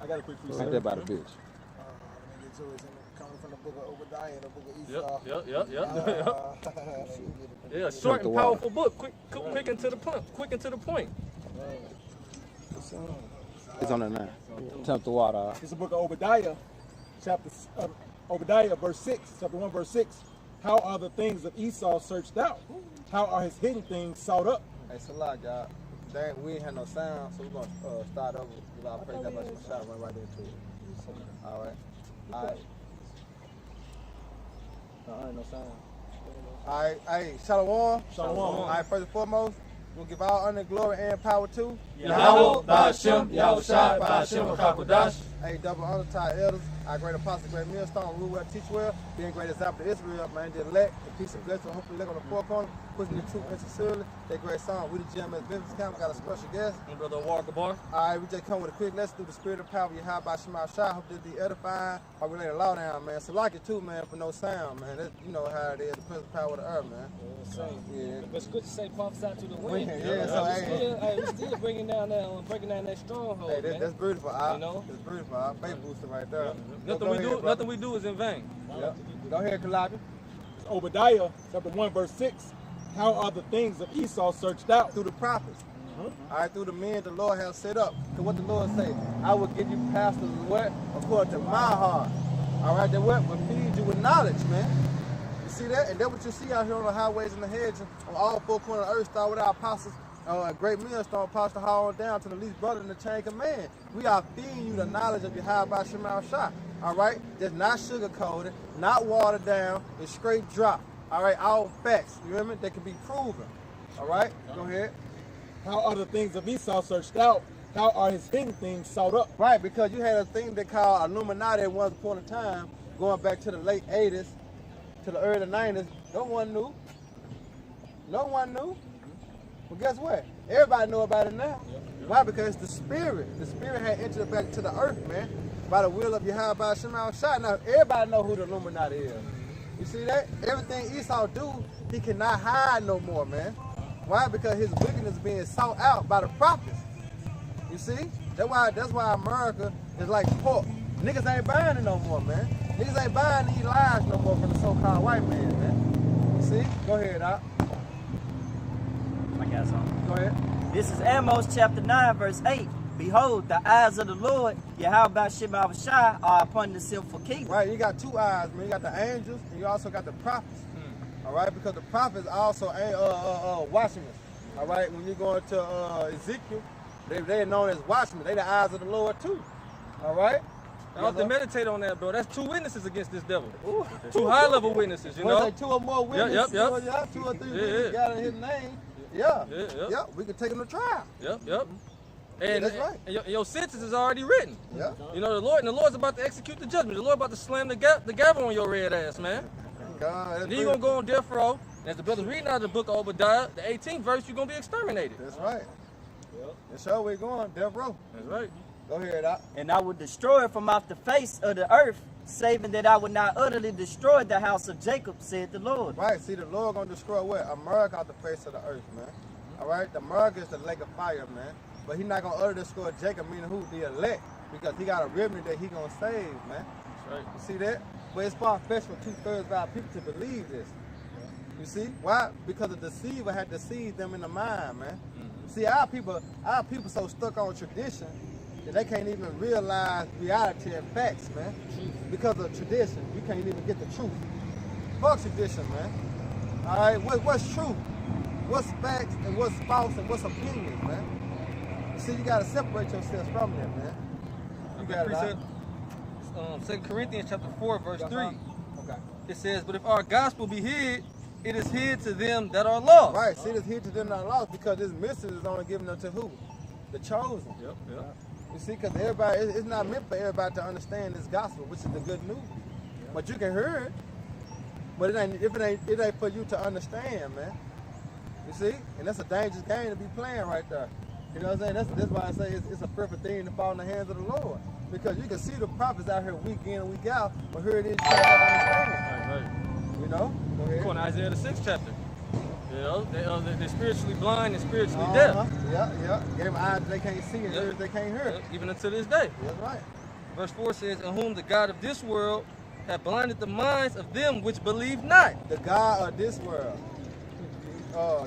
I got a quick freestyle. Ain't that about a bitch? Let me get to it. Coming from the book of Obadiah, the book of Esau. Yeah, short and powerful book. Quick and to the point. Quick and to the point. It's on that now. Tempt the water. It's the book of Obadiah, Obadiah, verse 6, chapter 1, verse 6. How are the things of Esau searched out? How are his hidden things sought up? Hey, it's a lot, y'all. We ain't had no sound, so we're going to start over with our praise God, but shot right into it. All right. All right. No, ain't no sound. All right. Hey, Shalom. Shalom. All right, first and foremost, we'll give all honor, glory, and power to Yahweh, Ba'ashem, Yahushai, Ba'ashem, Kakodash. Hey, double honor to our elders, our great apostle, great millstone, rule well, teach well, being great example to Israel, man, the elect, the peace and blessing, hopefully look on the four corners, pushing the truth and sincerely. That great song, we the Gms Memphis camp, got a special guest. And Brother Walker Bar. All right, we just come with a quick lesson through the spirit of power. Yahweh Ba'ashem Shai. Hope this be edifying. Or we lay the law down, man. So like it too, man, for no sound, man. That's, you know how it is, the present power of the earth, man. Yeah. But it's good to say prophesy to the wind. Yeah, so we still breaking down that stronghold. Hey, that's beautiful. You know? That's beautiful. Our faith booster right there. Nothing we do is in vain. Yep. Go ahead, Kalabi. It's Obadiah, chapter 1, verse 6. How are the things of Esau searched out? Through the prophets. All right, through the men the Lord has set up. Because what the Lord say, I will give you pastors what? According to my heart. All right, then what? Will feed you with knowledge, man. You see that? And that's what you see out here on the highways and the hedges, on all four corners of the earth, start with our apostles, great millstone, Apostle Hall down to the least brother in the chain command. We are feeding you the knowledge of Yahweh Ba'ashem Shai. All right? That's not sugar-coated, not watered down, it's straight drop. All right? All facts, you hear me? They can be proven. All right? Go ahead. How are the things of Esau searched out? How are his hidden things sought up? Right, because you had a thing they called Illuminati at one point in time, going back to the late 80s, to the early 90s. No one knew. No one knew. Well, guess what? Everybody know about it now. Why? Because the spirit. The spirit had entered back to the earth, man, by the will of Yahweh Ba'ashem Shai. Now, everybody know who the Illuminati is. You see that? Everything Esau do, he cannot hide no more, man. Why? Because his wickedness is being sought out by the prophets. You see? That's why America is like pork. Niggas ain't buying it no more, man. Niggas ain't buying these lies no more from the so-called white man, man. You see? Go ahead, Doc. I got something. Go ahead. This is Amos chapter 9, verse 8. Behold, the eyes of the Lord, Yahweh Ba'ashem Shai, are upon the sinful kingdom. Right, you got two eyes, man. You got the angels, and you also got the prophets. All right, because the prophets also watchmen. All right, when you go into Ezekiel, they're known as watchmen. They the eyes of the Lord too. All right. I have to meditate on that, bro. That's two witnesses against this devil. Ooh. Two high-level witnesses, you know. Like two or more witnesses. Yep. 2 or 3 witnesses got in his name. Yep. We can take him to trial. Yep. And, that's right. And your sentence is already written. Yeah. You know, the Lord's about to execute the judgment. The Lord about to slam the gavel on your red ass, man. God, and then you're going to go on death row. And as the brother's reading out of the book of Obadiah, the 18th verse, you're going to be exterminated. That's right. That's how we're going, death row. That's right. Go ahead, Doc. And I will destroy it from off the face of the earth, saving that I would not utterly destroy the house of Jacob, said the Lord. Right, see, the Lord going to destroy what? America off the face of the earth, man. All right, America is the lake of fire, man. But he's not going to utterly destroy Jacob, meaning who? The elect. Because he got a remnant that he going to save, man. That's right. You see that? But it's far-fetched for 2/3 of our people to believe this. You see? Why? Because the deceiver had deceived them in the mind, man. See, our people so stuck on tradition that they can't even realize reality and facts, man. Because of tradition, you can't even get the truth. Fuck tradition, man. All right, what's true? What's facts and what's false and what's opinions, man? You see, you gotta separate yourself from them, man. You got it. 2 Corinthians chapter 4, verse 3. Okay. It says, but if our gospel be hid, it is hid to them that are lost. Right, see, it's hid to them that are lost because this message is only given unto who? The chosen. Yep. You see, because everybody, it's not meant for everybody to understand this gospel, which is the good news. But you can hear it, but it ain't for you to understand, man. You see? And that's a dangerous game to be playing right there. You know what I'm saying? That's why I say it's a perfect thing to fall in the hands of the Lord. Because you can see the prophets out here week in and week out, but here it is, you can't understand. Right. You know? Go ahead. Go on Isaiah the 6th chapter. You know, they're spiritually blind and spiritually deaf. Yeah. Gave them eyes they can't see and ears they can't hear. Even until this day. That's right. Verse 4 says, in whom the God of this world hath blinded the minds of them which believe not. The God of this world.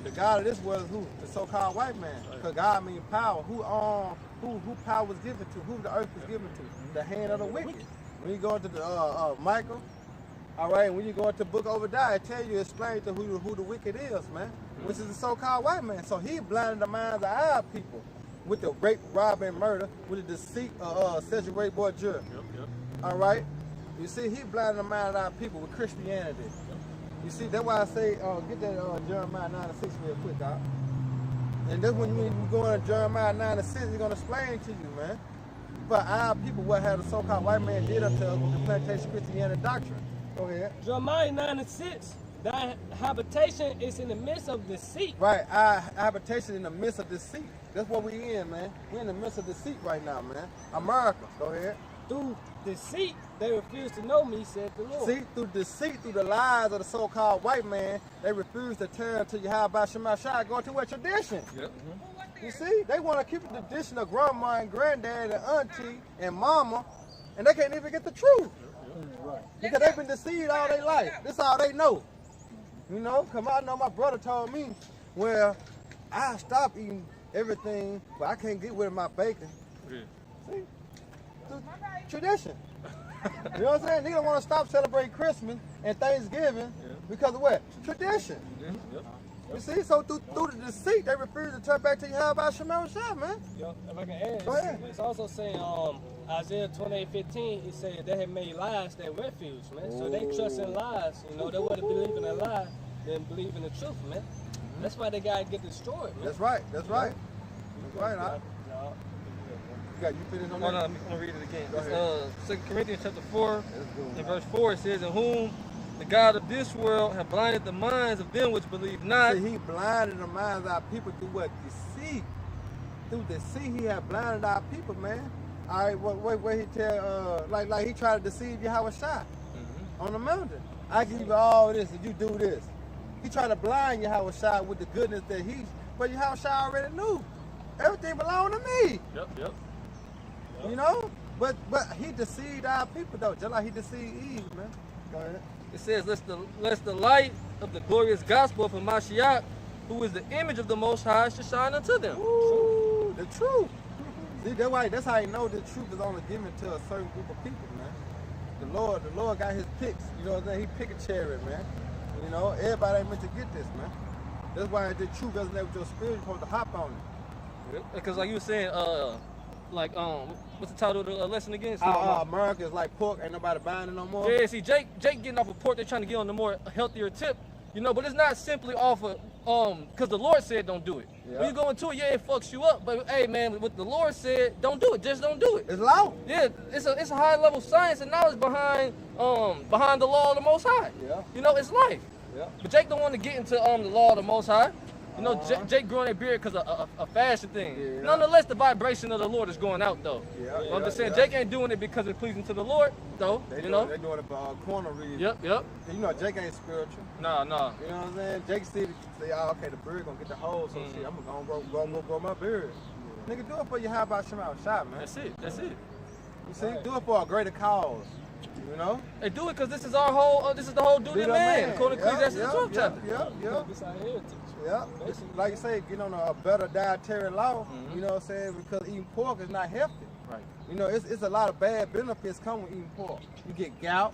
The God of this world is who? The so-called white man. Because God means power. Who power was given to? Who the earth was given to? The hand of the wicked. When you go into the Michael, all right, when you go into the book of Obadiah, it tell you, explain to who the wicked is, man, which is the so-called white man. So he blinded the minds of our people with the rape, robbery, and murder, with the deceit of Cedric Ray Boy Jr. All right? You see, he blinded the minds of our people with Christianity. You see, that's why I say, get that Jeremiah 9:6 real quick, dog. And that's when you go into Jeremiah 9:6, he's going to explain to you, man. But our people, what had the so-called white man did unto us with the plantation Christianity doctrine. Go ahead. Jeremiah 9:6. Thy habitation is in the midst of deceit. Right, our habitation in the midst of deceit. That's what we in, man. We're in the midst of deceit right now, man. America. Go ahead. Through deceit, they refuse to know me, said the Lord. See, through deceit, through the lies of the so-called white man, they refuse to turn to Yahweh Shema Shai, going to a tradition. You see, they want to keep the tradition of grandma and granddad and auntie and mama, and they can't even get the truth. Because they've been deceived all their life. This is all they know. You know, because I know my brother told me, well, I stopped eating everything, but I can't get rid of my bacon. See? Tradition. You know what I'm saying? Niggas want to stop celebrating Christmas and Thanksgiving because of what? Tradition. You see, so through the deceit, they refuse to turn back to Yahweh Shema Shai, man. Yo, if I can add, Go ahead. it's also saying Isaiah 28:15, it said they have made lies their refuge, man. So they trust in lies. You know, they want to believe in a lie than believe in the truth, man. That's why they gotta get destroyed, man. That's right. That's right. That's right. Huh? You finished on that? Hold on, I'm going to read it again. It's 2 Corinthians chapter 4, in verse 4, it says, in whom the God of this world have blinded the minds of them which believe not. See, he blinded the minds of our people through what? Deceit. Through deceit, he had blinded our people, man. All right, what he tell, like he tried to deceive Yahweh Shai on the mountain. I give you all this and you do this. He tried to blind Yahweh Shai with the goodness that but Yahweh Shai already knew. Everything belonged to me. Yep. You know? But he deceived our people, though, just like he deceived Eve, man. Go ahead. It says, lest the light of the glorious gospel of Mashiach, who is the image of the Most High, should shine unto them. Ooh, the truth. See, that's how you know the truth is only given to a certain group of people, man. The Lord got his picks. You know what I'm saying? He pick a chariot, man. You know, everybody ain't meant to get this, man. That's why the truth resonates with your spirit. You're supposed to hop on it. Because like you were saying, what's the title of the lesson again? America is like pork, ain't nobody buying it no more. Yeah, see, Jake getting off of pork, they're trying to get on the more healthier tip, you know, but it's not simply off of, because the Lord said don't do it. Yeah. When you go into it, yeah, it fucks you up, but hey, man, what the Lord said, don't do it, just don't do it. It's law. Yeah, it's a high level science and knowledge behind the law of the Most High. Yeah. You know, it's life. Yeah. But Jake don't want to get into the law of the Most High. You know, Jake growing that beard because of a fashion thing. Yeah. Nonetheless, the vibration of the Lord is going out, though. Yeah, I'm just saying, Jake ain't doing it because it's pleasing to the Lord, though. They know? They're doing it for corner reasons. Yep. You know, Jake ain't spiritual. Nah. You know what I'm saying? Jake say, oh, okay, the beard gonna get the hole, so shit, I'm gonna grow my beard. Nigga, do it for your how about Shema Shai, man. That's it. You see, do it for a greater cause. You know? They do it because this is our whole, this is the whole duty of man, according to Ecclesiastes 12 chapter. This our heritage. Yeah, like you say, get on a better dietary law, you know what I'm saying, because eating pork is not healthy. Right. You know, it's a lot of bad benefits come with eating pork. You get gout,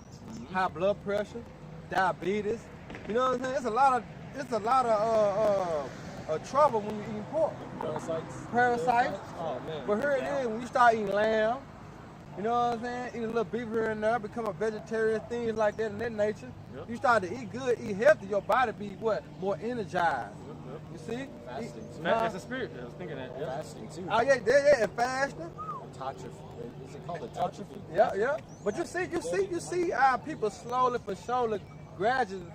high blood pressure, diabetes. You know what I'm saying? It's a lot of trouble when you eating pork. Parasites. Oh, man. But here it is, when you start eating lamb, you know what I'm saying? Eat a little beef here and there, become a vegetarian, things like that in that nature. Yep. You start to eat good, eat healthy, your body be what? More energized. Yep. You see? Fasting. It's a spirit. I was thinking that. Yeah. Fasting too. Oh yeah, and fasting. Autotrophy. Is it called autotrophy? Yeah. But you see our people slowly but surely, gradually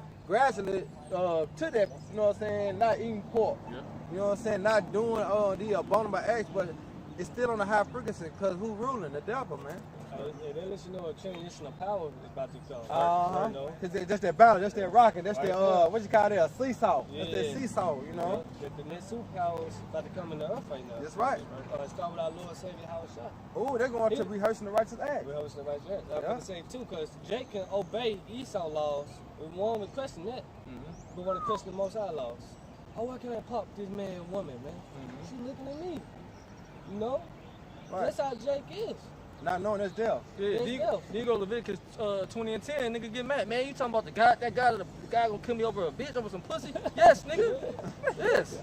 to that, you know what I'm saying, not eating pork. Yep. You know what I'm saying? Not doing the abominable acts, but it's still on a high frequency because who ruling? The devil, man. And then let you know a transition of power is about to come. You know? Cause that's that battle, that's that rocking, that's Right that there. what you call that, a seesaw. Yeah. That's that seesaw, you know. The next superpower is about to come in the earth right now. That's right. Start with our Lord and Savior, how it's shot. Oh, they're going to rehearsing the righteous act. We're hosting the right there. I'm Yeah. going to say too, because Jake can obey Esau laws. We want to question that. We want to question the Most High laws. Oh, why can't I pop this man and woman, man? She's looking at me. You know? Right. That's how Jake is. Not knowing that's death. Yeah, you go Leviticus 20 and 10, nigga get mad. Man, you talking about the guy gonna kill me over a bitch, over some pussy? Yes, nigga. Yes.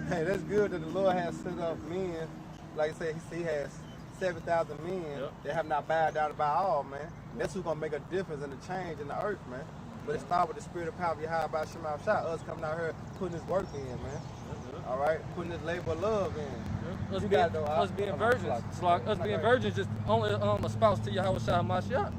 Hey, that's good that the Lord has set up men. Like I said, he has 7,000 men that have not bowed down by all, man. And that's who's gonna make a difference in the change in the earth, man. But it starts with the spirit of power of Yahweh by Shema Shah, us coming out here putting this work in, man. All right, putting this labor of love in. Us being virgins. It's like us being virgins just only a spouse to Yahweh Shah Mashiach.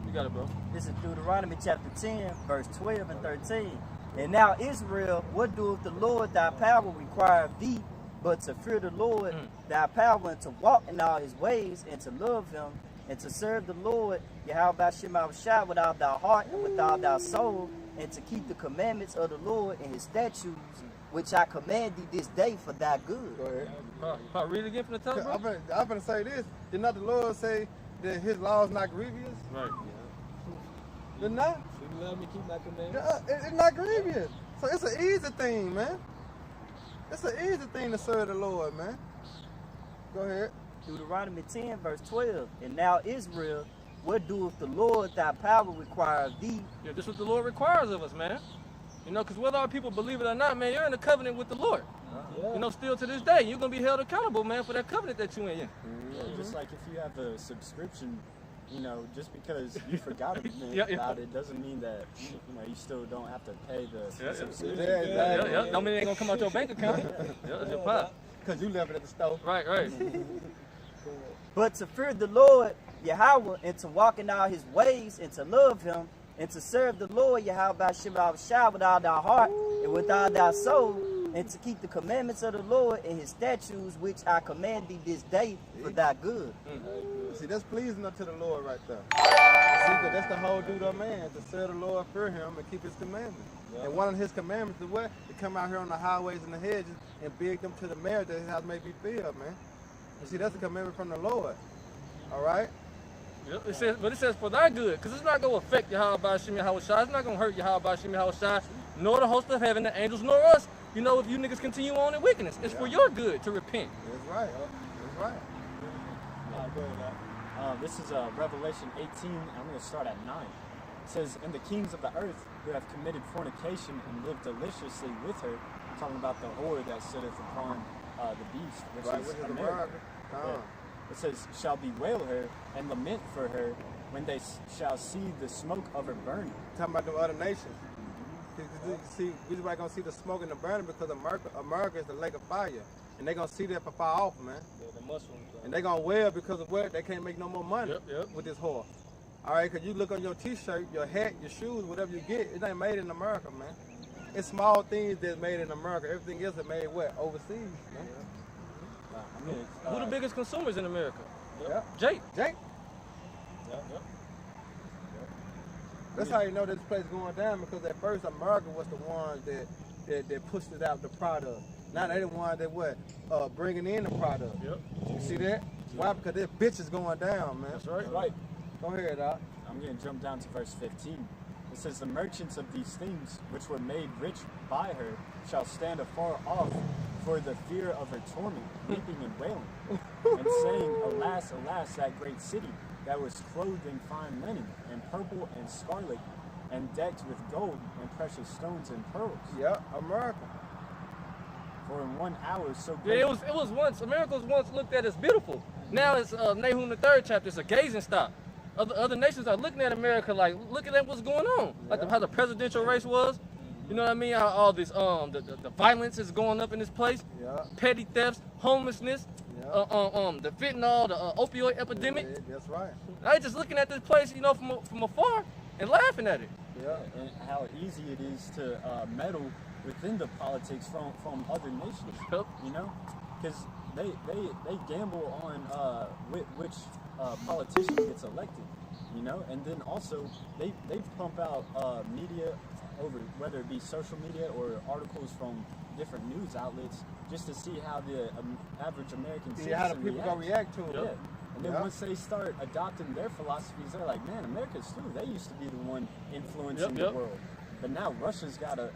You got it, bro. This is Deuteronomy chapter 10, verse 12 and 13. And now Israel, what doeth the Lord thy power require of thee, but to fear the Lord thy power, and to walk in all his ways, and to love him, and to serve the Lord Yahweh Shema Shah with all thy heart and with all thy soul, and to keep the commandments of the Lord and his statutes, which I command thee this day for thy good. Go ahead. Probably read it again from the top, bro. I'm gonna say this. Did not the Lord say that his law is not grievous? Right. Did not? If you love me, keep my commandments. It's not grievous. So it's an easy thing, man. It's an easy thing to serve the Lord, man. Go ahead. Deuteronomy 10, verse 12. And now Israel, what doeth the Lord thy power require of thee? Yeah, this is what the Lord requires of us, man. You know, because whether our people believe it or not, man, you're in a covenant with the Lord. You know, still to this day, you're going to be held accountable, man, for that covenant that you're in. Yeah, just like if you have a subscription, you know, just because you forgot about it doesn't mean that, you know, you still don't have to pay the subscription. Don't mean it ain't going to come out your bank account. It's your pot. Because you left it at the stove. Right. But to fear the Lord Yahweh, and to walk in all his ways, and to love him, and to serve the Lord Yahweh Shema Shah with all thy heart and with all thy soul, and to keep the commandments of the Lord and his statutes, which I command thee this day for thy good. See, that's pleasing unto the Lord right there. See, 'cause that's the whole duty of man, to serve the Lord, fear him, and keep his commandments. And one of his commandments is what? To come out here on the highways and the hedges and beg them to the marriage that his house may be filled, man. You see, that's a commandment from the Lord. All right? Yep. It says for thy good, because it's not going to affect Yahweh Shem Yahweh Shai. It's not going to hurt Yahweh Shem Yahweh Shai, nor the host of heaven, the angels, nor us. You know, if you niggas continue on in wickedness, it's for your good to repent. That's right. That's right. This is Revelation 18. I'm going to start at 9. It says, "And the kings of the earth who have committed fornication and lived deliciously with her," talking about the whore that sitteth upon the beast, which is America. It says, "shall bewail her and lament for her when they shall see the smoke of her burning." Talking about the other nations. See, we're not going to see the smoke and the burning because America is the lake of fire. And they're going to see that from far off, man. Yeah, the mushrooms. And they're going to wail because of what? They can't make no more money with this whore. All right, because you look on your t-shirt, your hat, your shoes, whatever you get, it ain't made in America, man. It's small things that's made in America. Everything else is made what? Overseas, man. Who the biggest consumers in America? Jake. Yep. That's how you know this place going down, because at first America was the ones that pushed it out, the product. Now they the ones that bringing in the product. Yep. You see that? Why? Because this bitch is going down, man. That's right. Right. Go ahead, Doc. I'm going to jump down to verse 15. It says, "The merchants of these things, which were made rich by her, shall stand afar off for the fear of her torment, weeping and wailing, and saying, Alas, alas, that great city, that was clothed in fine linen, and purple and scarlet, and decked with gold and precious stones and pearls. Yeah, America. For in 1 hour so Yeah, great." it was once, America was once looked at as beautiful. Now it's Nahum the 3rd chapter, it's a gazing stock. Other nations are looking at America like, look at what's going on. Like how the presidential race was. You know what I mean? How all this the violence is going up in this place. Yeah. Petty thefts, homelessness, the fentanyl, the opioid epidemic. Yeah, that's right. I just looking at this place, you know, from afar and laughing at it. Yeah. And how easy it is to meddle within the politics from other nations. Yep. You know, because they gamble on which politician gets elected, you know, and then also they pump out media over, whether it be social media or articles from different news outlets, just to see how the average American See how the citizen people gonna react to it. Yeah. And then once they start adopting their philosophies, they're like, man, America's through. They used to be the one influencing the world. But now Russia's got a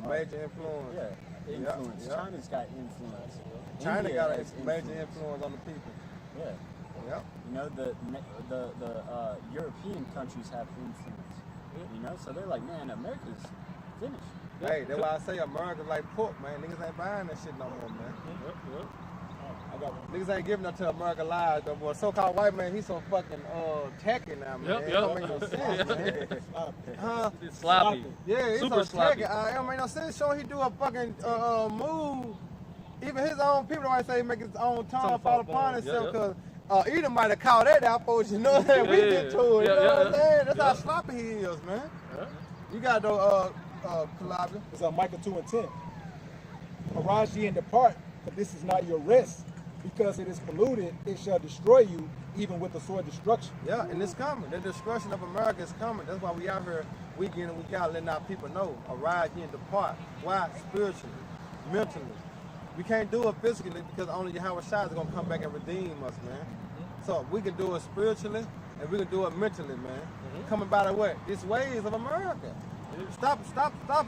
major influence. Yeah, influence. China's got influence. China India got a has major influence on the people. Yeah. Yep. You know, the European countries have influence. You know, so they're like, man, America's finished. Hey, that's why I say America's like pork, man. Niggas ain't buying that shit no more, man. Niggas ain't giving up to America lies no more. So-called white man, he's so fucking tacky now, man. It don't make no sense, man. It's sloppy. Yeah, he's Super so tacky. sloppy. It don't make no sense. Showing he do a fucking move. Even his own people don't say he make his own tongue fall upon himself, because Edom might have called that out for us, you know what I'm saying? We did to it, you know what I'm saying? That's how sloppy he is, man. You got no Calabria. It's on Micah 2:10. Arise ye and depart, for this is not your rest. Because it is polluted, it shall destroy you, even with the sword destruction. Yeah, and it's coming. The destruction of America is coming. That's why we out here week in and week out letting our people know. Arise ye and depart. Why? Spiritually, mentally. We can't do it physically because only Yahweh Shai is going to come back and redeem us, man. So we can do it spiritually and we can do it mentally, man. Coming by the way? These ways of America. Stop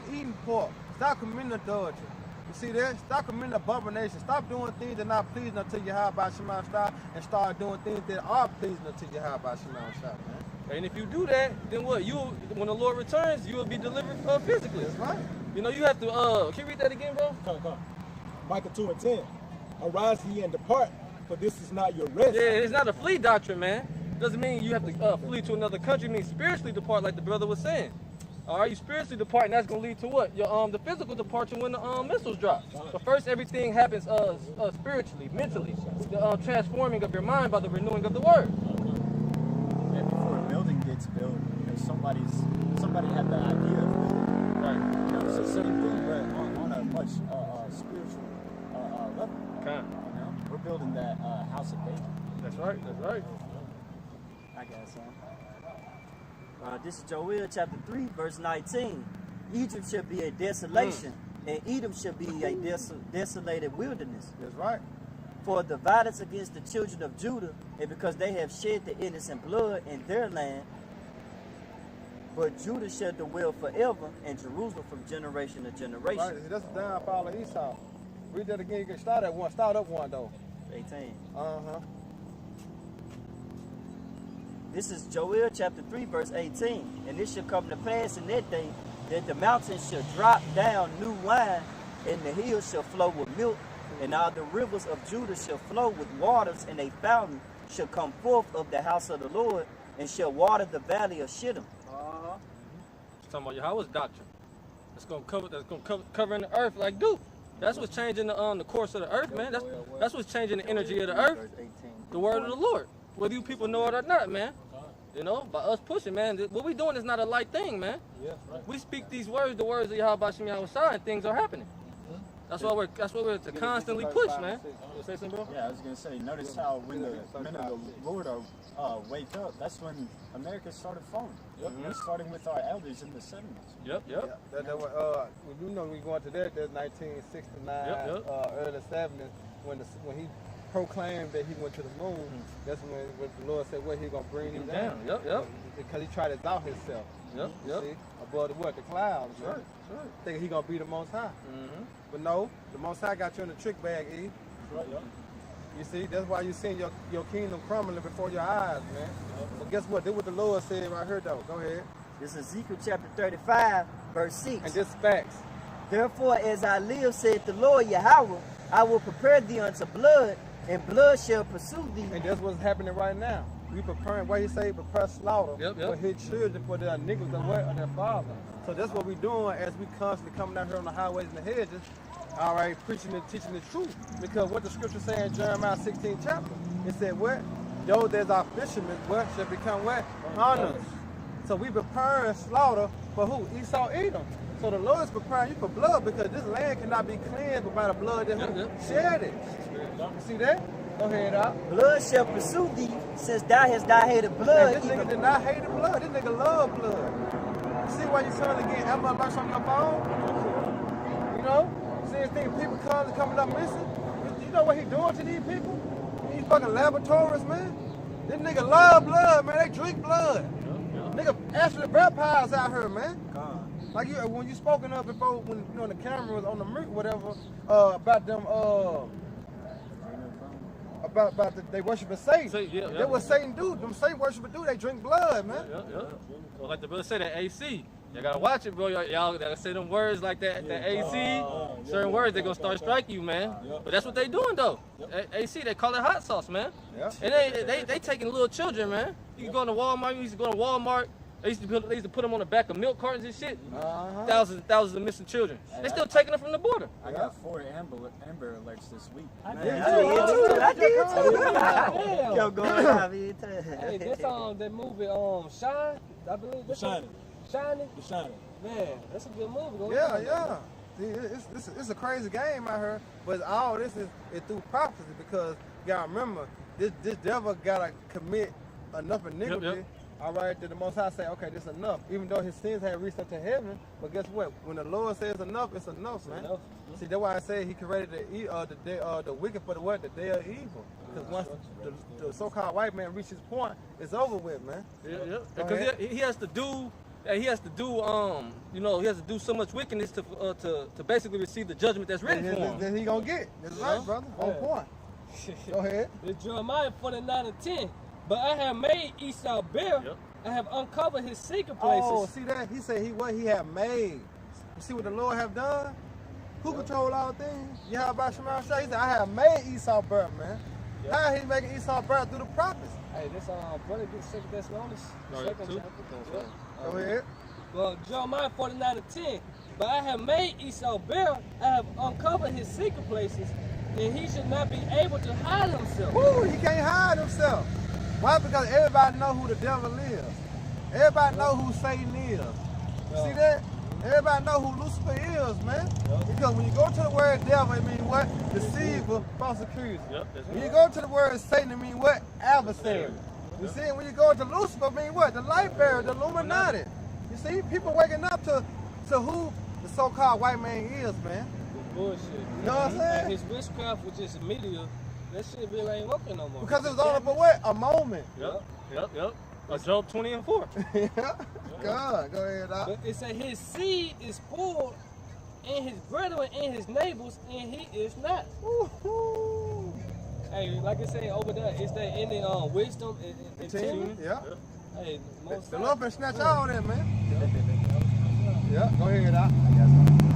eating pork. Stop committing adultery. You see that? Stop committing abomination. Stop doing things that are not pleasing unto Yahweh Shema Shai, and start doing things that are pleasing unto Yahweh Shema Shai, man. And if you do that, then what? When the Lord returns, you will be delivered physically. That's right. You know, you have to, can you read that again, bro? Come. Micah 2:10. Arise ye and depart, for this is not your rest. Yeah, it's not a flee doctrine, man. Doesn't mean you have to flee to another country. It means spiritually depart, like the brother was saying. All right, you spiritually depart, and that's gonna lead to what? Your the physical departure when the missiles drop. But first, everything happens spiritually, mentally, the transforming of your mind by the renewing of the word. And before a building gets built, you know, somebody had the idea of building. Right. You know, it's the same thing, but on a much spiritual level. Okay. You know, we're building that house of David. That's right. That's right. I got some. This is Joel chapter 3, verse 19. Egypt shall be a desolation, and Edom shall be a desolated wilderness. That's right. For the violence against the children of Judah, and because they have shed the innocent blood in their land, but Judah shall dwell forever, and Jerusalem from generation to generation. Right. That's the downfall of Esau. Read that again. You can start at one. Start up one, though. 18. Uh-huh. This is Joel chapter 3, verse 18. And it shall come to pass in that day that the mountains shall drop down new wine, and the hills shall flow with milk, and all the rivers of Judah shall flow with waters, and a fountain shall come forth of the house of the Lord, and shall water the valley of Shittim. It's talking about Yahweh's doctrine. That's gonna cover in the earth like dew. That's what's changing the course of the earth, man. That's what's changing the energy of the earth. The word of the Lord. Whether you people know it or not, man. You know, by us pushing, man, what we doing is not a light thing, man. Yeah, right. We speak these words, the words of Yahweh Shem Yahweh Shai, and things are happening. That's why we're to constantly push, man. You say something, bro? Yeah, I was gonna say. Notice how when the men of the Lord are wake up, that's when America started falling. Starting with our elders in the 70s. Yep. You know, we going to that's 1969, early 70s, when he proclaimed that he went to the moon. That's when the Lord said, "What he gonna bring him down?" Yep. Because he tried to exalt himself. Yep. See, above the clouds. That's right. Thinking he gonna be the Most High. But no, the Most High got you in the trick bag, E. Right, yeah. You see, that's why you seeing your kingdom crumbling before your eyes, man. But guess what? This what the Lord said right here, though. Go ahead. This is Ezekiel chapter 35, verse 6. And this facts. Therefore, as I live, saith the Lord Yahweh, I will prepare thee unto blood, and blood shall pursue thee. And that's what's happening right now. We preparing, what he say, prepare slaughter for his children, for their iniquities of their father. So that's what we're doing as we constantly coming out here on the highways and the hedges, all right, preaching and teaching the truth. Because what the scripture say in Jeremiah 16 chapter, it said what? Those that are fishermen, what shall become what? Hunters. So we preparing slaughter for who? Esau, Edom. So the Lord is preparing you for blood because this land cannot be cleansed by the blood that shed it. You see that? Go ahead, out. Blood shall pursue thee, since thou hast not hated Hey, blood. this nigga did not hate the blood. This nigga love blood. You see why you suddenly get Amber Alerts on your phone? You know? Seeing things, people coming up missing. You know what he doing to these people? These fucking laboratories, man. This nigga love blood, man. They drink blood. Nigga actually vampires out here, man. Like you, when you spoken up before, when you know the camera was on the mic, whatever, about them, about they worshiping Satan. They what Satan do. Them Satan worshiping do. They drink blood, man. Well, like the brother said, that AC. You gotta watch it, bro. Y'all gotta say them words like that. That AC, certain words, they gonna start striking you, man. But that's what they doing though. AC, they call it hot sauce, man. And they taking little children, man. You can go to Walmart. You used to go to Walmart. They used to put them on the back of milk cartons and shit. Thousands of missing children. They still taking them from the border. I got 4 Amber Alerts this week. I did too. Yo, go ahead. Hey, this that movie Shine, I believe. The Shining. Shining. The Shining. Man, that's a good movie. Go Yeah, ahead. yeah. See, it's a crazy game out here, but all this is through prophecy because you gotta remember this devil gotta commit enough iniquity. All right, that the Most High say, okay, this is enough. Even though his sins have reached up to heaven, but guess what? When the Lord says enough, it's enough, man. See, that's why I say He created the wicked for the what? The day of evil. Because once the so-called white man reaches his point, it's over with, man. Because he has to do. He has to do, you know, he has to do so much wickedness to basically receive the judgment that's written for him. Then he gonna get it. That's right, brother. On point. Go ahead. It's Jeremiah 49:10. But I have made Esau bare. I have uncovered his secret places. Oh, see that? He said what he have made. You see what the Lord have done? Who control all things? Yahweh Shema Shah. He said, I have made Esau bare, man. How he making Esau bare through the prophets? Hey, this brother get 2 Thessalonians. Go ahead. Well, Jeremiah 49:10. But I have made Esau bare. I have uncovered his secret places, and he should not be able to hide himself. Woo, he can't hide himself. Why? Because everybody know who the devil is. Everybody know who Satan is. You see that? Everybody know who Lucifer is, man. Because when you go to the word devil, it means what? Deceiver, false accuser. When you go to the word Satan, it means what? Adversary. You see, when you go to Lucifer, it means what? The light bearer, the Illuminati. You see, people waking up to who the so-called white man is, man. Bullshit. You know what I'm saying? And his witchcraft was just media. That shit really ain't working no more. Because it was only for what? A moment. Yep. Job 20:4. God, go ahead, Doc. But it said his seed is poor, and his brethren and his neighbors, and he is not. Woo-hoo. Hey, like I said over there, is there any wisdom in teaching? Yeah. Hey, the Lord can snatch all that, man. Yeah, go ahead, Doc.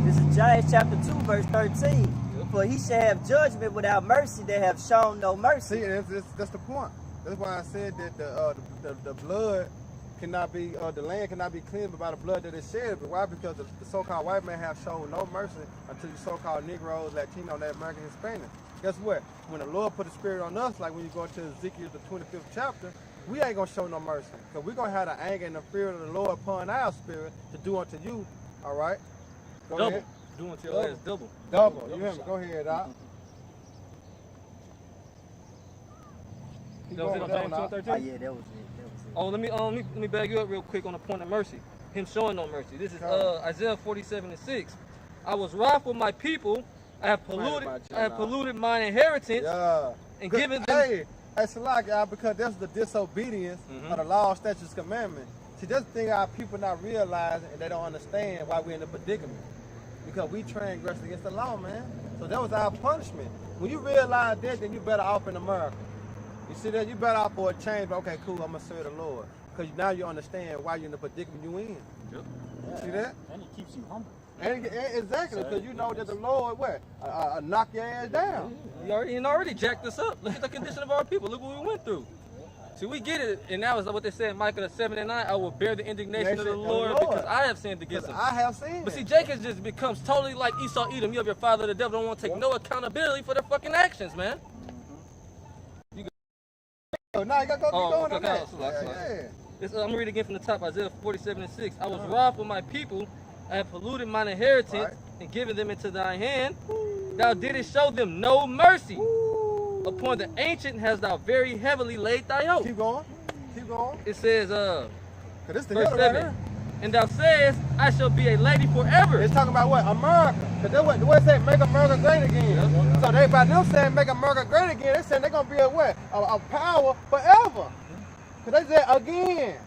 This is James chapter 2, verse 13. For he shall have judgment without mercy that have shown no mercy. See, that's the point. That's why I said that the blood cannot be, the land cannot be cleansed by the blood that is shed. But why? Because the so-called white man have shown no mercy until you so-called Negroes, Latino, Native American, Hispanic. Guess what? When the Lord put the Spirit on us, like when you go into Ezekiel the 25th chapter, we ain't gonna show no mercy. Because we're gonna have the anger and the fear of the Lord upon our spirit to do unto you. All right? Go ahead. Do unto your ass double. Double. You hear me? Go ahead, Doc. That was it on James 2:13? Oh yeah, that was it. Oh, let me bag you up real quick on the point of mercy. Him showing no mercy. This is Isaiah 47:6. I was wroth with my people. I have polluted mine inheritance and given them. Hey, Salak, because that's the disobedience of the law, statutes, commandment. See, that's the thing our people not realizing, and they don't understand why we're in the predicament. Because we transgressed against the law, man. So that was our punishment. When you realize that, then you better off in America. You see that? You better off for a change. But okay, cool, I'm going to serve the Lord. Because now you understand why you're in the predicament you in. Yep. See that? And it keeps you humble. And exactly, because you know that the Lord, knock your ass down. He already jacked us up. Look at the condition of our people. Look what we went through. See, we get it, and now is what they say in Micah 7:9. I will bear the indignation of the Lord because I have sinned against him. I have sinned. But see, Jacob just becomes totally like Esau, Edom. You have your father, the devil. Don't want to take no accountability for their fucking actions, man. Now you got to go okay, on that. I'm reading again from the top, Isaiah 47:6. I was wroth with my people. I have polluted mine inheritance and given them into thy hand. Thou didst show them no mercy. Upon the ancient hast thou very heavily laid thy yoke. Keep going. Keep going. It says, Cause this the verse hill right 7. here. And thou sayest, I shall be a lady forever. It's talking about what? America. Cause that's what the way it say make America great again. So they by them saying make America great again, they saying they're gonna be a what? A power forever. Cause they said again.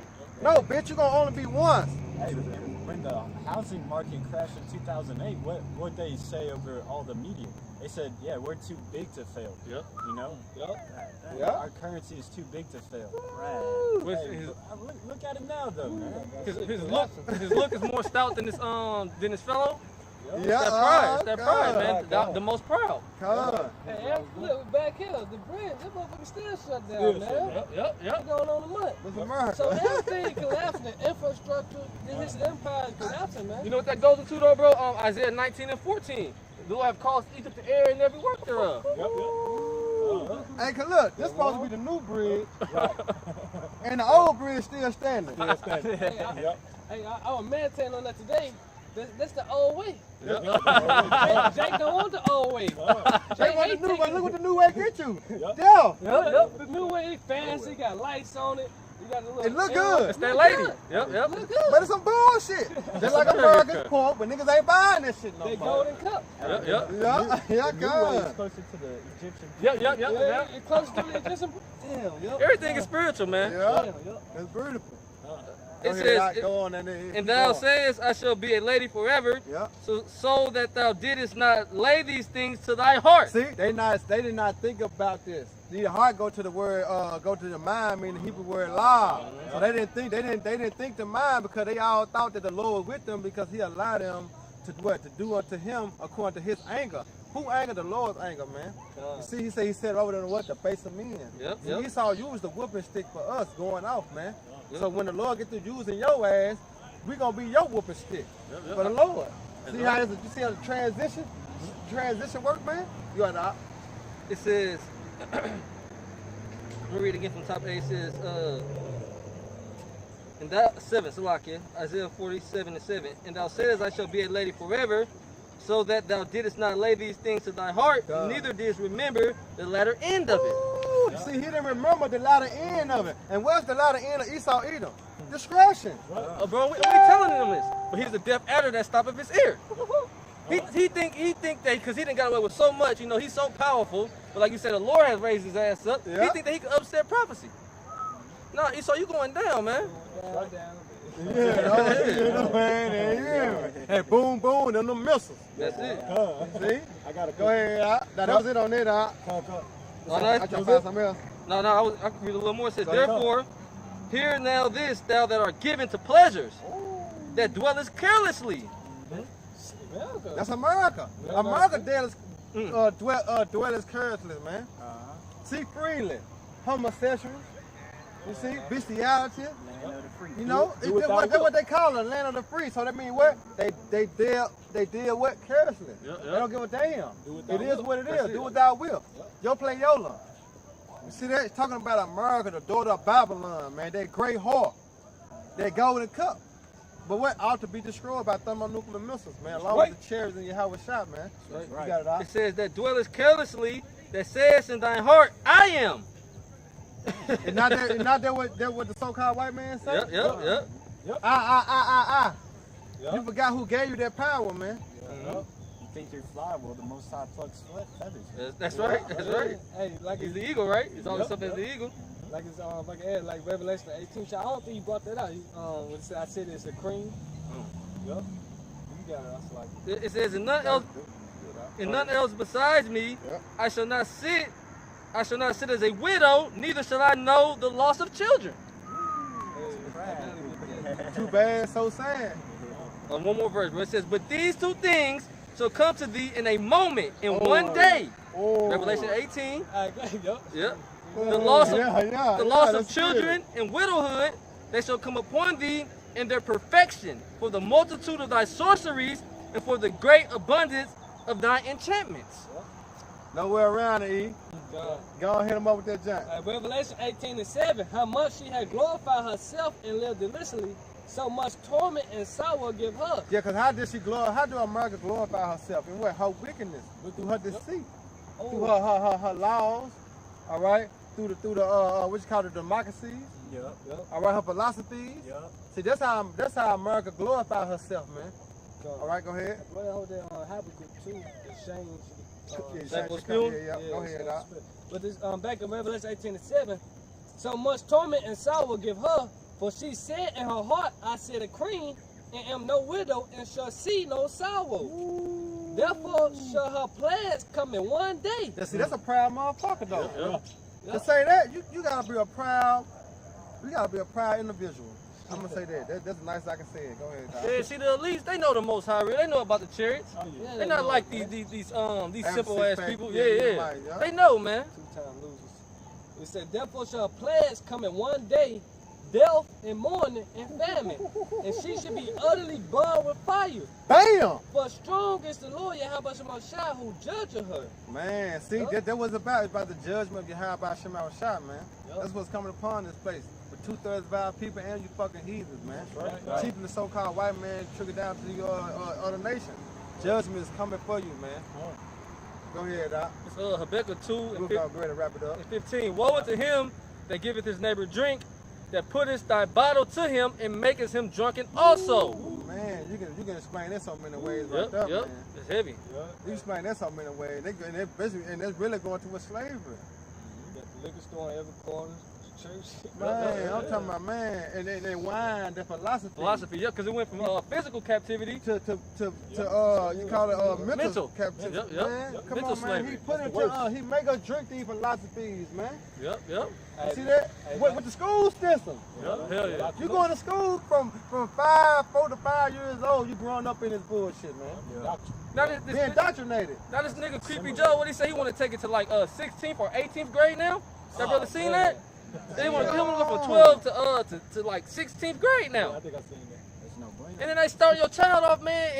No, bitch, you gonna only be once. Hey, when the housing market crashed in 2008, what they say over all the media? They said, yeah, we're too big to fail. Yep. You know? Yeah. Our currency is too big to fail. Right. Hey, look at him now, though, man. His look is more stout than his fellow. Yeah. It's that pride. It's that pride, man. The most proud. God. Hey, look, back here, the bridge, that motherfucker still shut down, man. Yep. What's going on in the month? It's America. So everything collapsing, the infrastructure, his empire is collapsing, man. You know what that goes into though, bro? Isaiah 19 and 14. The Lord have caused Egypt to err in every work thereof. Hey, cause look, this supposed to be the new bridge, and the old bridge still standing. Hey, I was meditating on that today. That's the old way. Yep. Jake don't want the old way. They want the new way. Look what the new way get you. Yep. The new way fancy, got lights on it. You got a little It look good. It's that lady. Yep. Look good. But it's some bullshit. Just like America's pork, but niggas ain't buying this shit no They more. golden cup. Yep. Yeah, New way is God. closer to the Egyptian. Yep. It's close to the Egyptian. Damn, Everything is spiritual, man. Yeah, it's beautiful. It says, and thou sayest, I shall be a lady forever, Yeah. so that thou didst not lay these things to thy heart. See, they did not think about this. The heart go to the word, go to the mind, meaning the Hebrew word law. So they didn't think the mind because they all thought that the Lord was with them because He allowed them to what? To do unto Him according to His anger. Who angered the Lord's anger, man? You see, He said over there what? The face of men. Yep. Esau used the whooping stick for us going off, man. So when the Lord gets to using your ass, we gonna be your whooping stick for the Lord. See how you see how the transition work, man? You got to. It says, let me read again from top 8. It says, and thou 7, Salakia, Isaiah 47 and 7. And thou sayest, I shall be a lady forever, so that thou didst not lay these things to thy heart, neither didst remember the latter end of it. Ooh, see, he didn't remember the latter end of it. And what's the latter end of Esau Edom? Discretion. Bro, we telling him this, but he's a deaf adder that stoppeth his ear. He think that because he didn't got away with so much, you know, he's so powerful. But like you said, the Lord has raised his ass up. Yeah. He think that he could upset prophecy. No, Esau, you going down, man. Hey, boom, boom, them the missiles. That's it. See? I gotta Go ahead, Now, that was it on it, Oh, no, I try to find something else. No, I can read a little more. It says, therefore, hear now this, thou that art given to pleasures, that dwellest carelessly. That's America. America dwellers carelessly, man. See freely. Homosexuals. You see, bestiality. You know, that's what they call it, land of the free. So that means what? They deal what? Carelessly. They don't give a damn. It is what it is. Do what thou will. Yo play Yola. You see that? It's talking about America, the daughter of Babylon, man. That great whore. That golden cup. But what ought to be destroyed by thermonuclear missiles, man, along with the cherries in your house shot, man. Right. You got it out. It says that dwellest carelessly, that says in thine heart, I am. And not that what the so-called white man say? Yep. You forgot who gave you that power, man. You think you're fly? Well, the Most High plucks feathers. That's right. Hey, like He's the eagle, right? He's always up as the eagle. like it's like Revelation 18. I don't think you brought that out. When I said it's a cream. Yep. You got it. I was like. It says, in none else besides me, I shall not sit as a widow, neither shall I know the loss of children. Too bad, so sad. One more verse where it says, but these two things shall come to thee in a moment, in one day. Revelation 18. Yep. The loss of children and widowhood, they shall come upon thee in their perfection, for the multitude of thy sorceries and for the great abundance of thy enchantments. Nowhere around it, E. Go and hit him up with that junk. Revelation 18 and 7. How much she had glorified herself and lived deliciously, so much torment and sorrow give her. Yeah, because how do America glorify herself? And what? Her wickedness, through her deceit, through her laws, all right? Through the what you call the democracies, all right? Her philosophies. See, that's how America glorify herself, man. All right, go ahead. Well, hold that on Habakkuk 2, the shame. Shameful spewing? Go ahead, Doc. But this back in Revelation 18:7, so much torment and sorrow give her, for she said in her heart, I sit a queen, and am no widow, and shall see no sorrow. Therefore shall her plagues come in one day. Yeah, see, that's a proud motherfucker, though. To say that, you gotta be a proud individual. I'm gonna say that. That's the nicest I can say it. Go ahead, Doc. Yeah, see the elites, they know the Most High. They know about the chariots. Yeah, They're not know, like man. these simple ass people. Yeah, Yeah. They know, man. Two-time losers. It said, therefore shall plagues come in one day, death and mourning and famine, and she should be utterly burned with fire. Bam! For strong is the Lord Yahweh Shemashah who judgeth her. Man, see, that was about the judgment of Yahweh Shemashah, man. That's what's coming upon this place. For 2/3 of our people and you fucking heathens, man. Right. Keeping the so-called white man trigger down to the other nation. Judgment is coming for you, man. Go ahead, Doc. It's Habakkuk 2 We'll go ahead and wrap it up. and 15. Woe unto him that giveth his neighbor drink, that putteth thy bottle to him, and maketh him drunken also. Man, you can explain that so many ways right there, man. It's heavy. You can explain that so many ways. And they're really going towards slavery. You got the liquor store in every corner, church. Man, I'm talking about, man, and they wine, their philosophy. Yeah, because it went from physical captivity to you call it mental captivity. Man, come Mental on, slavery. man. He put into he make us drink these philosophies, man. Yep. You see that? With the school system. Hell yeah. You going to school from 4 to 5 years old, you growing up in this bullshit, man. Now this Being indoctrinated. Now this nigga Creepy Joe, what he say? He want to take it to like 16th or 18th grade now? That brother seen that? They want to go from 12 to like 16th grade now. I think I've seen that. There's no brain. And then they start your child off, man,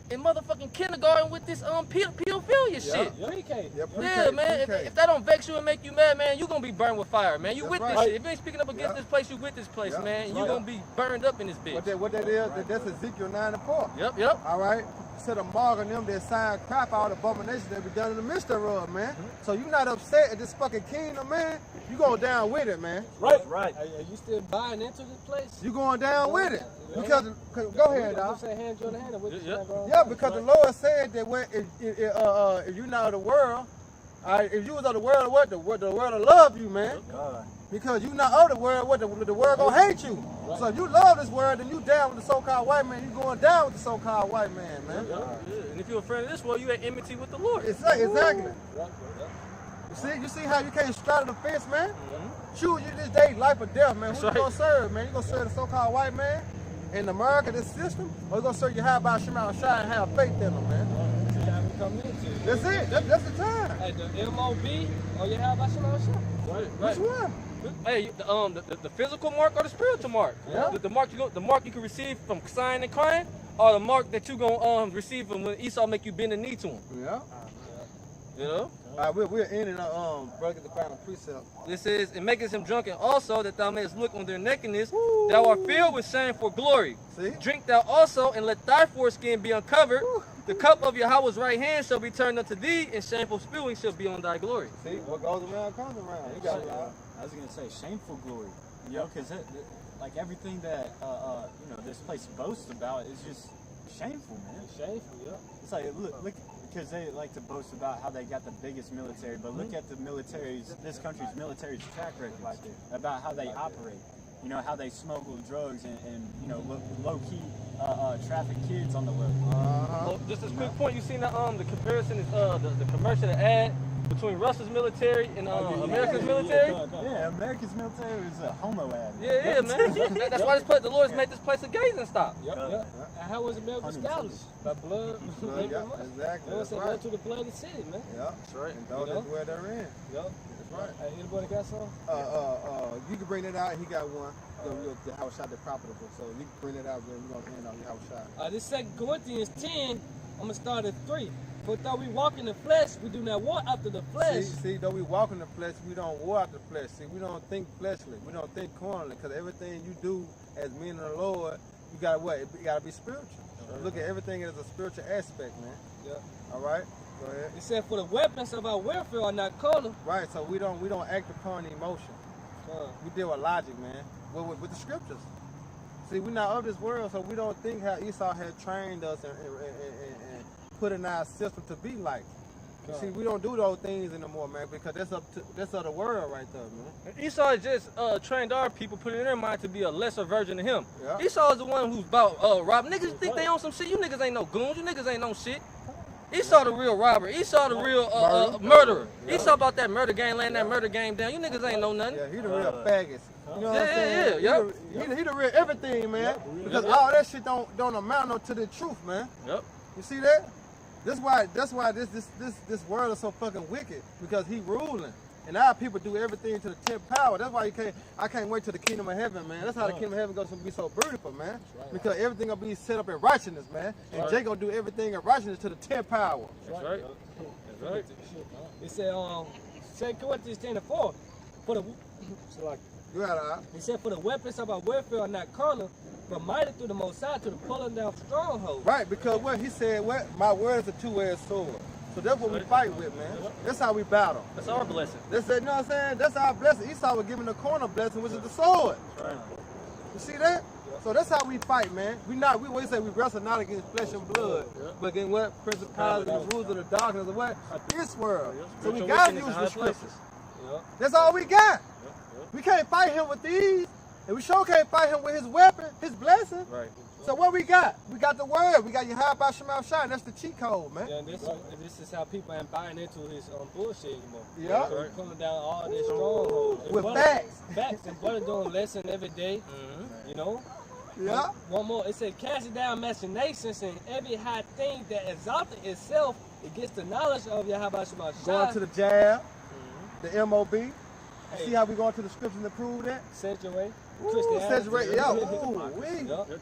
in motherfucking kindergarten with this pedophilia shit. Pre-K. Yeah, man. If that don't vex you and make you mad, man, you gonna be burned with fire, man. You with this right. shit. If you ain't speaking up against this place, you with this place, man. You gonna be burned up in this bitch. What that is, that's Ezekiel 9:4. Yep. All right. Instead of marking them, they sign crap out abominations that be done in the midst thereof, man. So you not upset at this fucking kingdom, man. You going down with it, man. Right. Right. Are you still buying into this place? You going down with it. Because go ahead, dog. I'm saying hand you in the hand. And what you saying, bro? Yeah, because the Lord said that if you're not of the world, if you was of the world, what the world will love you, man. Because you not of the world, what the world gonna hate you. Right. So if you love this world, then you down with the so-called white man. You going down with the so-called white man, man. And if you're a friend of this world, you at enmity with the Lord. Exactly. You see how you can't straddle the fence, man? Choose you this day, life or death, man. Who you gonna serve, man? You gonna serve the so-called white man in America, this system, or you gonna serve your high by Shema Shai and have faith in them, man? That's it. That's the time. Hey, the MOB or you have Shema Shai? Right. Which one? Hey, the physical mark or the spiritual mark? Yeah. The mark you can receive from sighing and crying, or the mark that you gonna receive from when Esau make you bend the knee to him. Yeah. You know. All right, we're ending breaking the final precept. This is, it maketh him drunken also, that thou mayest look on their nakedness. Thou art filled with shame for glory. See? Drink thou also, and let thy foreskin be uncovered. The cup of Yahweh's right hand shall be turned unto thee, and shameful spewing shall be on thy glory. See, what goes around comes around. You got it. I was gonna say shameful glory, you know, because like everything that this place boasts about is just shameful, man. Shameful, yeah. It's like look, because they like to boast about how they got the biggest military, but look at this country's military's track record about how they operate. You know, how they smuggle drugs and low-key traffic kids on the road. Well, just a quick point, you seen the comparison is the commercial ad between Russia's military and America's military? Yeah, America's military is a homo ad. Yeah, man. That's why the Lord's made this place a gazing stop. Yep. And how was America established? By blood. Yeah, exactly. That's right. To the blood of the city, man. Yeah, that's right. And those that's where they're in. Yep. That's right. Hey, anybody got some? You can bring it out. He got one. The house shot, they're profitable. So you can bring it out. Then we're gonna end on your house shot. This 2 Corinthians 10. I'm gonna start at 3. For though we walk in the flesh, we do not war after the flesh. See, though we walk in the flesh, we don't war after the flesh. See, we don't think fleshly. We don't think carnally. Because everything you do as men of the Lord, you got what? You got to be spiritual. Look at everything as a spiritual aspect, man. Yeah. All right? Go ahead. It said, for the weapons of our warfare are not carnal. Right, so we don't act upon emotion. We deal with logic, man. With the scriptures. See, we're not of this world, so we don't think how Esau had trained us and put in our system to be like. You see, we don't do those things anymore, man, because that's of the world right there, man. Esau just trained our people, put it in their mind to be a lesser version of him. Yeah. Esau is the one who's about robbing. Niggas think they on some shit. You niggas ain't no goons. You niggas ain't no shit. Esau the real robber. Esau the real murderer. Yeah. Esau about that murder game, laying that murder game down. You niggas ain't know nothing. Yeah, he the real faggots. You know what I'm saying? He the real everything, man. Because all that shit don't amount to the truth, man. Yep. You see that? That's why this world is so fucking wicked, because he ruling. And our people do everything to the 10th power. That's why I can't wait till the kingdom of heaven, man. That's how the kingdom of heaven goes to be so beautiful, man. Because everything gonna be set up in righteousness, man. And Jay gonna do everything in righteousness to the 10th power. That's right. That's right. It said, 2 Corinthians 10:4. For the He said, for the weapons of our warfare are not carnal, but mighty through the Most High to the pulling down strongholds. Right, because what he said, my words are two-edged sword. So that's what we fight with, man. That's how we battle. That's our blessing. You know what I'm saying? That's our blessing. Esau was given the corner blessing, which is the sword. Right. You see that? So that's how we fight, man. We always say we wrestle not against flesh and blood, but against what? Principalities and rules of the darkness of what? This world. So we gotta use the scriptures. That's all we got. We can't fight him with these, and we sure can't fight him with his weapon, his blessing. Right. So what we got? We got the word. We got Yahweh Shema Shai. That's the cheat code, man. Yeah, this is how people ain't buying into his bullshit anymore. Yeah. So he's pulling down all this strongholds. With facts. Facts. And brother doing lesson every day. You know? Yeah. One more. It said, casting down machinations and every high thing that exalted itself against the knowledge of Yahweh Shema Shai. Going to the jab, the MOB. Hey. See how we going to the scriptures to prove that? Sanctuary. Sanctuary.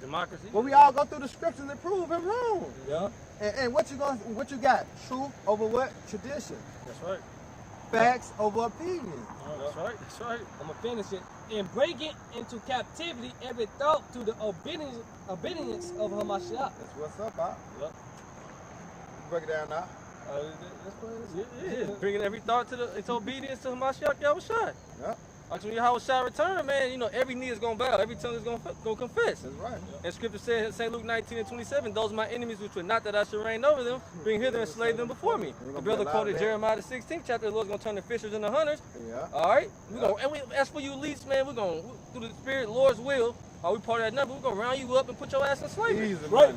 Democracy. Well, we all go through the scriptures and prove him wrong. Yeah. And what you got? Truth over what? Tradition. That's right. Facts over opinion. That's right. That's right. I'm gonna finish it. And bring it into captivity every thought to the obedience of Hamashiach. That's what's up, Bob. Yep. Break it down now. Bringing every thought to its obedience to Hamashiach Yahushua. Yeah. Actually, Yahushua return, man, you know, every knee is going to bow, every tongue is going to confess. That's right. And scripture says in St. Luke 19:27, those are my enemies which would not that I should reign over them, bring hither and slay them before me. The brother quoted Jeremiah the 16th chapter, the Lord's going to turn the fishers into hunters. Yeah. All right? As for you elites, man, we're going to, through the Spirit, Lord's will, are we part of that number, we're going to round you up and put your ass in slavery. Easy money.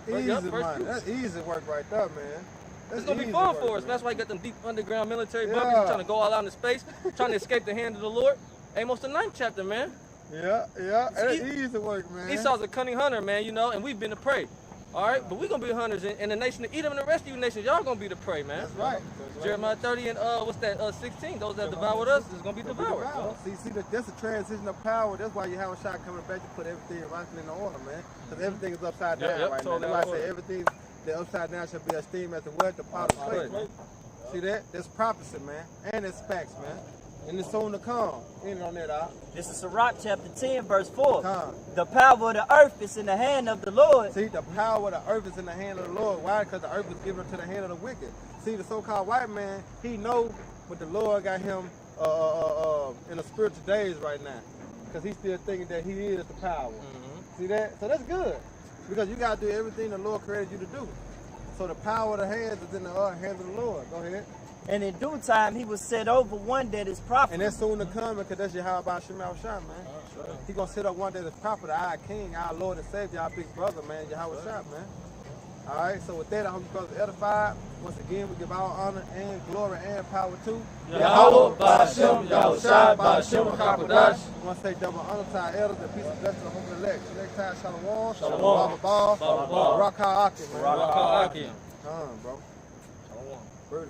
Easy money. That's easy work right there, man. It's gonna be fun for us. That's why you got them deep underground military bunkers trying to go all out into space, trying to escape the hand of the Lord. Amos the 9th chapter, man. Yeah. That's easy work, man. Esau's a cunning hunter, man, you know, and we've been the prey. All right, but we're gonna be hunters, and the nation of Edom and the rest of you nations, y'all gonna be the prey, man. That's right. Jeremiah 30 and 16, those that devoured us is gonna be devoured. See, that's a transition of power. That's why you have a shot coming back to put everything right in the order, man. Because everything is upside down right now. That's why I say everything. The upside down should be esteemed as the word, the pot of clay. See that? That's prophecy, man. And it's facts, man. And it's soon to come. Ain't on that, out. This is Sirach chapter 10, verse 4. The power of the earth is in the hand of the Lord. See, the power of the earth is in the hand of the Lord. Why? Because the earth was given to the hand of the wicked. See, the so-called white man, he know what the Lord got him in the spiritual days right now. Because he's still thinking that he is the power. See that? So that's good. Because you got to do everything the Lord created you to do. So the power of the hands is in the hands of the Lord. Go ahead. And in due time, he will set over one that is profitable. And that's soon to come, because that's Yahweh Shema Shai, man. He's going to set up one that is profitable, our King, our Lord and Savior, our big brother, man, Yahweh Shai, man. All right, so with that, I hope you brothers are edified. Once again, we give all honor and glory and power to Yahweh, Ba'ashem, Yahushua, Ba'ashem, Hakadash. I want to say double honor to our elders and peace and blessings to the home elect. So next time, Shalom. Shalom. Baba Rock Ha'akim, man. Rock Ha'akim. Bro. Shalom.